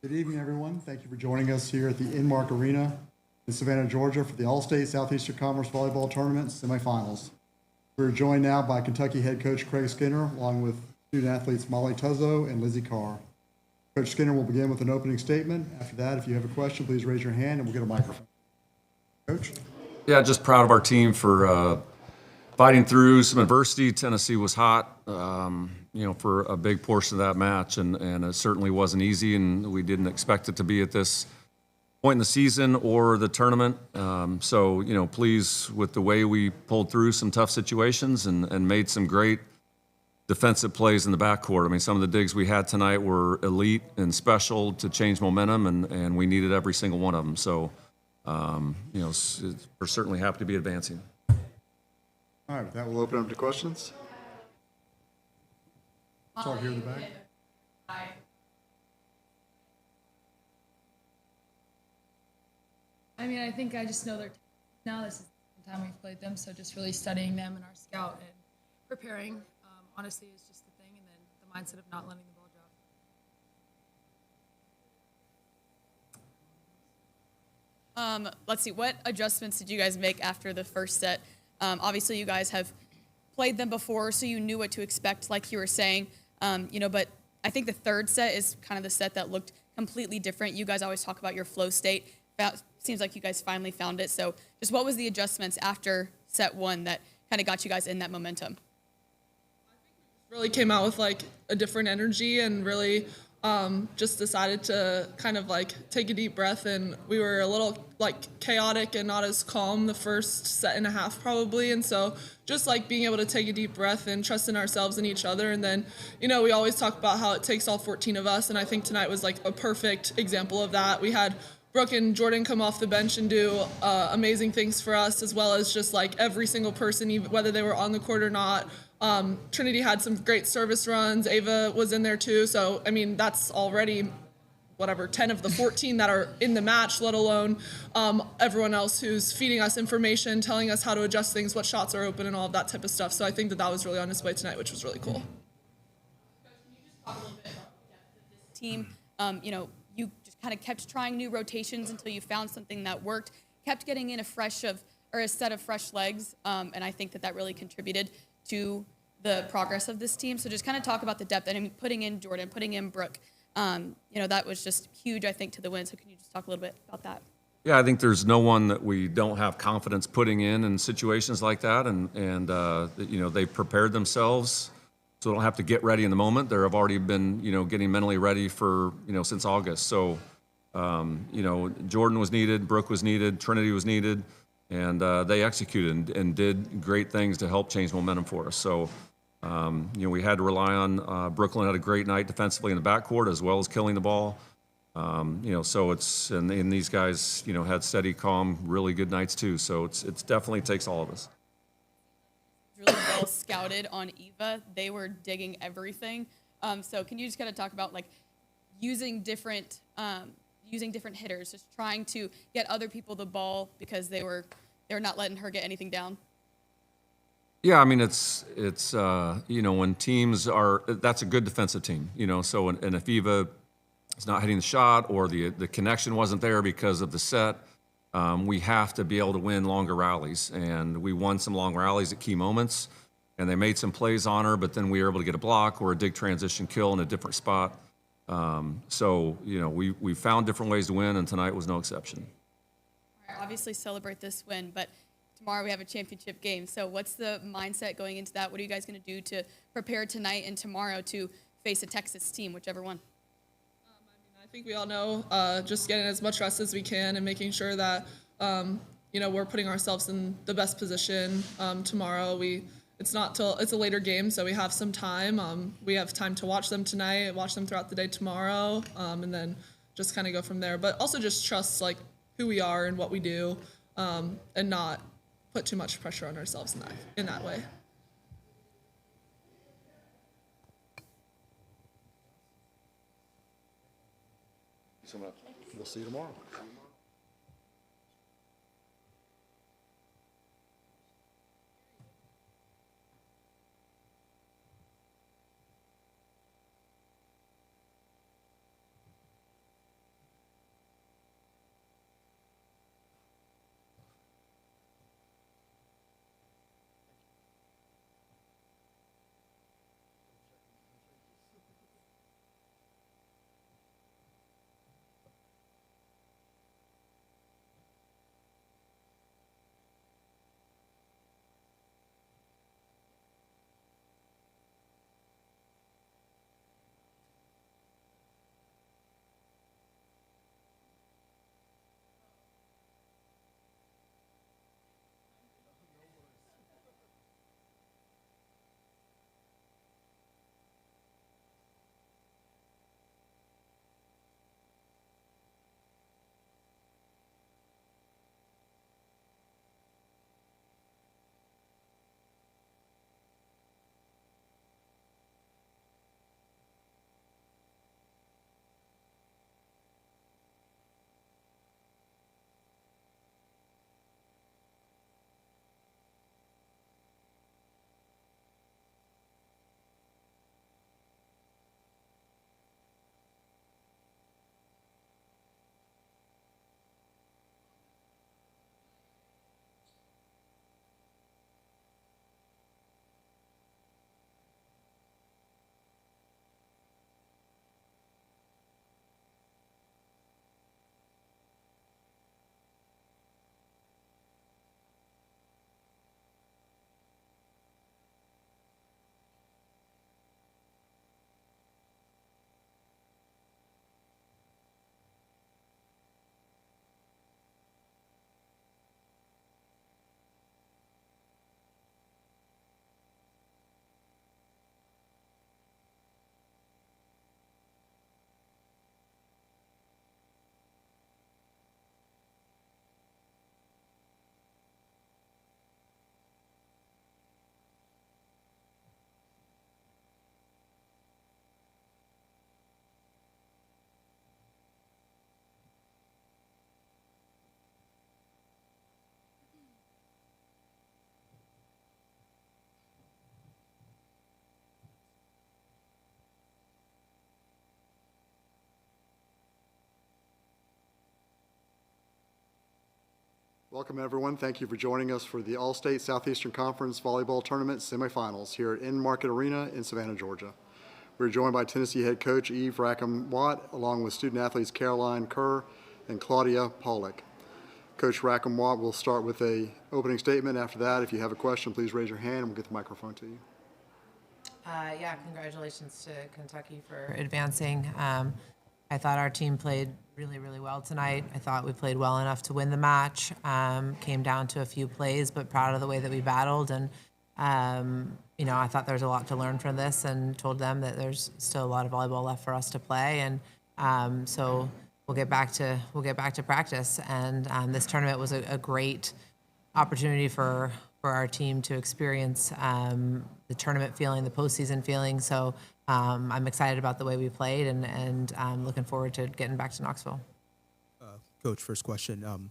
Good evening, everyone. Thank you for joining us here at the Inmark Arena in Savannah, Georgia for the Allstate Southeastern Conference Volleyball Tournament semifinals. We're joined now by Kentucky head coach Craig Skinner, along with student athletes Molly Tuzzo and Lizzie Carr. Coach Skinner will begin with an opening statement. After that, if you have a question, please raise your hand and we'll get a microphone. Coach? Yeah, just proud of our team for fighting through some adversity. Tennessee was hot, for a big portion of that match, and it certainly wasn't easy, and we didn't expect it to be at this point in the season or the tournament. Pleased with the way we pulled through some tough situations and made some great defensive plays in the backcourt. I mean, some of the digs we had tonight were elite and special to change momentum, and we needed every single one of them. So, we're certainly happy to be advancing. All right, with that, we'll open up to questions. Start here in the back. I mean, I think I just know now this is the second time we've played them, so just really studying them and our scout and preparing, honestly, is just the thing, and then the mindset of not letting the ball drop. Let's see, what adjustments did you guys make after the first set? Obviously, you guys have played them before, so you knew what to expect, like you were saying. But I think the third set is kind of the set that looked completely different. You guys always talk about your flow state. Seems like you guys finally found it. So just what was the adjustments after set one that kind of got you guys in that momentum? Really came out with like a different energy and really just decided to kind of like take a deep breath, and we were a little like chaotic and not as calm the first set and a half probably, and so just like being able to take a deep breath and trust in ourselves and each other. And then we always talk about how it takes all 14 of us, and I think tonight was like a perfect example of that. We had Brooke and Jordan come off the bench and do amazing things for us, as well as just like every single person, even whether they were on the court or not. Trinity had some great service runs. Ava was in there too. So, I mean, that's already 10 of the 14 that are in the match, let alone everyone else who's feeding us information, telling us how to adjust things, what shots are open and all of that type of stuff. So I think that was really on display tonight, which was really cool. Coach, can you just talk a little bit about the depth of this team? You just kind of kept trying new rotations until you found something that worked, kept getting in a set of fresh legs, and I think that really contributed to the progress of this team. So just kind of talk about the depth. And I mean, putting in Jordan, putting in Brooke, that was just huge, I think, to the win. So can you just talk a little bit about that? Yeah, I think there's no one that we don't have confidence putting in situations like that, and they've prepared themselves so they don't have to get ready in the moment. They have already been, getting mentally ready for, since August. So, Jordan was needed, Brooke was needed, Trinity was needed, and they executed and did great things to help change momentum for us. So, we had to rely on Brooklyn had a great night defensively in the backcourt as well as killing the ball. So it's and these guys, had steady, calm, really good nights too. So it's definitely takes all of us. Really well scouted on Eva. They were digging everything. So can you just kind of talk about like using different hitters, just trying to get other people the ball because they're not letting her get anything down? Yeah, I mean it's when teams are, that's a good defensive team, So and if Eva is not hitting the shot or the connection wasn't there because of the set, we have to be able to win longer rallies, and we won some long rallies at key moments, and they made some plays on her, but then we were able to get a block or a dig transition kill in a different spot. We found different ways to win, and tonight was no exception. All right, obviously celebrate this win, but tomorrow we have a championship game. So what's the mindset going into that? What are you guys going to do to prepare tonight and tomorrow to face a Texas team, whichever one? I think we all know just getting as much rest as we can and making sure that we're putting ourselves in the best position tomorrow. It's a later game, so we have some time. We have time to watch them tonight, watch them throughout the day tomorrow, and then just kind of go from there. But also just trust like who we are and what we do, and not put too much pressure on ourselves in that way. We'll see you tomorrow. Welcome, everyone. Thank you for joining us for the Allstate Southeastern Conference Volleyball Tournament semifinals here at In-Market Arena in Savannah, Georgia. We're joined by Tennessee head coach Eve Rackham-Watt, along with student athletes Caroline Kerr and Claudia Pollock. Coach Rackham-Watt will start with an opening statement. After that, if you have a question, please raise your hand and we'll get the microphone to you. Yeah, congratulations to Kentucky for advancing. I thought our team played really, really well tonight. I thought we played well enough to win the match. Came down to a few plays, but proud of the way that we battled. And I thought there was a lot to learn from this, and told them that there's still a lot of volleyball left for us to play. And so we'll get back to practice. And this tournament was a great opportunity for our team to experience the tournament feeling, the postseason feeling. So I'm excited about the way we played, and looking forward to getting back to Knoxville. Coach, first question.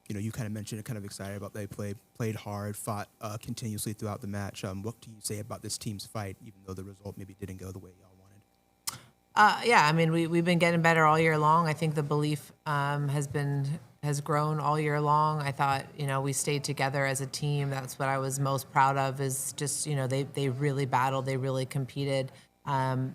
You kind of mentioned it, kind of excited about they played hard, fought continuously throughout the match. What do you say about this team's fight, even though the result maybe didn't go the way y'all wanted? Yeah, I mean, we've been getting better all year long. I think the belief has grown all year long. I thought, we stayed together as a team. That's what I was most proud of, is just, they really battled, they really competed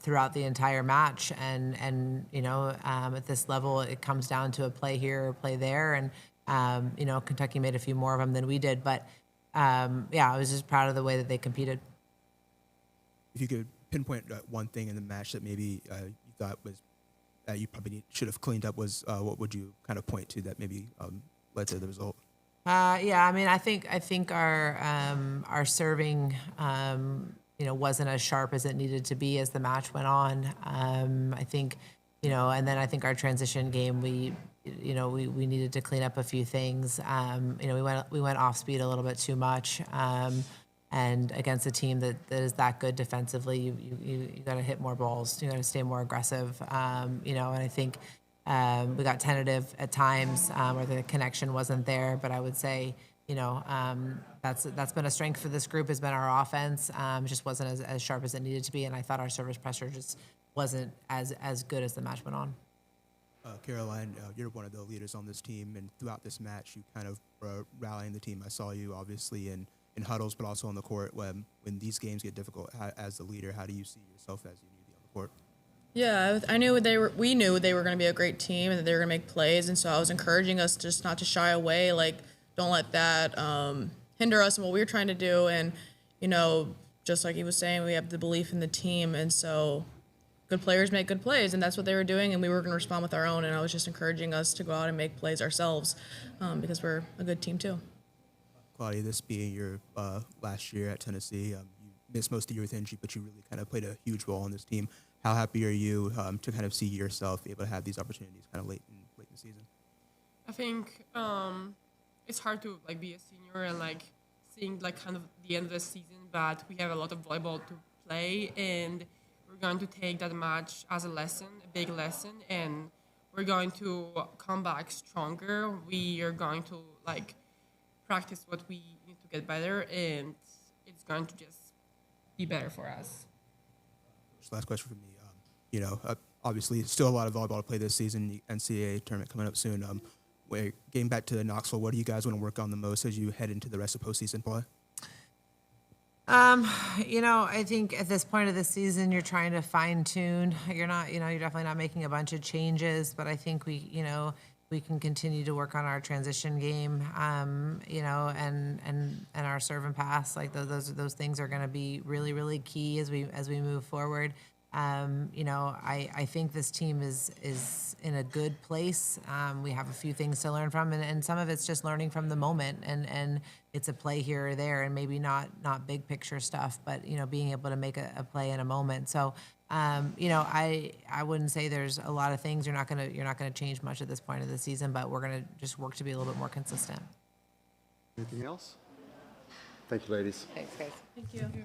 throughout the entire match. And at this level, it comes down to a play here or play there. And, Kentucky made a few more of them than we did. But, I was just proud of the way that they competed. If you could pinpoint one thing in the match that maybe you thought was that you probably should have cleaned up, was what would you kind of point to that maybe led to the result? Yeah, I mean, I think our serving, wasn't as sharp as it needed to be as the match went on. I think, and then I think our transition game, we needed to clean up a few things. We went off speed a little bit too much. And against a team that is that good defensively, you got to hit more balls. You got to stay more aggressive. And I think we got tentative at times, where the connection wasn't there. But I would say, that's been a strength for this group, has been our offense. It just wasn't as sharp as it needed to be. And I thought our service pressure just wasn't as good as the match went on. Caroline, you're one of the leaders on this team, and throughout this match, you kind of rallying the team. I saw you obviously in huddles, but also on the court. When these games get difficult, as the leader, how do you see yourself as you need to be on the court? Yeah, we knew they were going to be a great team and that they were going to make plays, and so I was encouraging us just not to shy away. Like, don't let that hinder us in what we were trying to do. And just like he was saying, we have the belief in the team, and so good players make good plays, and that's what they were doing, and we were going to respond with our own. And I was just encouraging us to go out and make plays ourselves, because we're a good team too. Claudia, this being your last year at Tennessee, you missed most of your injury, but you really kind of played a huge role on this team. How happy are you to kind of see yourself able to have these opportunities kind of late in the season? I think it's hard to be a senior and seeing kind of the end of the season, but we have a lot of volleyball to play, and we're going to take that match as a lesson, a big lesson, and we're going to come back stronger. We are going to practice what we need to get better, and it's going to just be better for us. Last question for me. Obviously, still a lot of volleyball to play this season. NCAA tournament coming up soon. We're getting back to Knoxville. What do you guys want to work on the most as you head into the rest of postseason play? I think at this point of the season, you're trying to fine tune. You're definitely not making a bunch of changes, but I think we can continue to work on our transition game, and our serve and pass. Those things are going to be really, really key as we move forward. I think this team is in a good place. We have a few things to learn from, and some of it's just learning from the moment, and it's a play here or there, and maybe not big picture stuff, but being able to make a play in a moment. So I wouldn't say there's a lot of things. You're not gonna change much at this point of the season, but we're gonna just work to be a little bit more consistent. Anything else? Thank you, ladies. Thanks, guys. Thank you.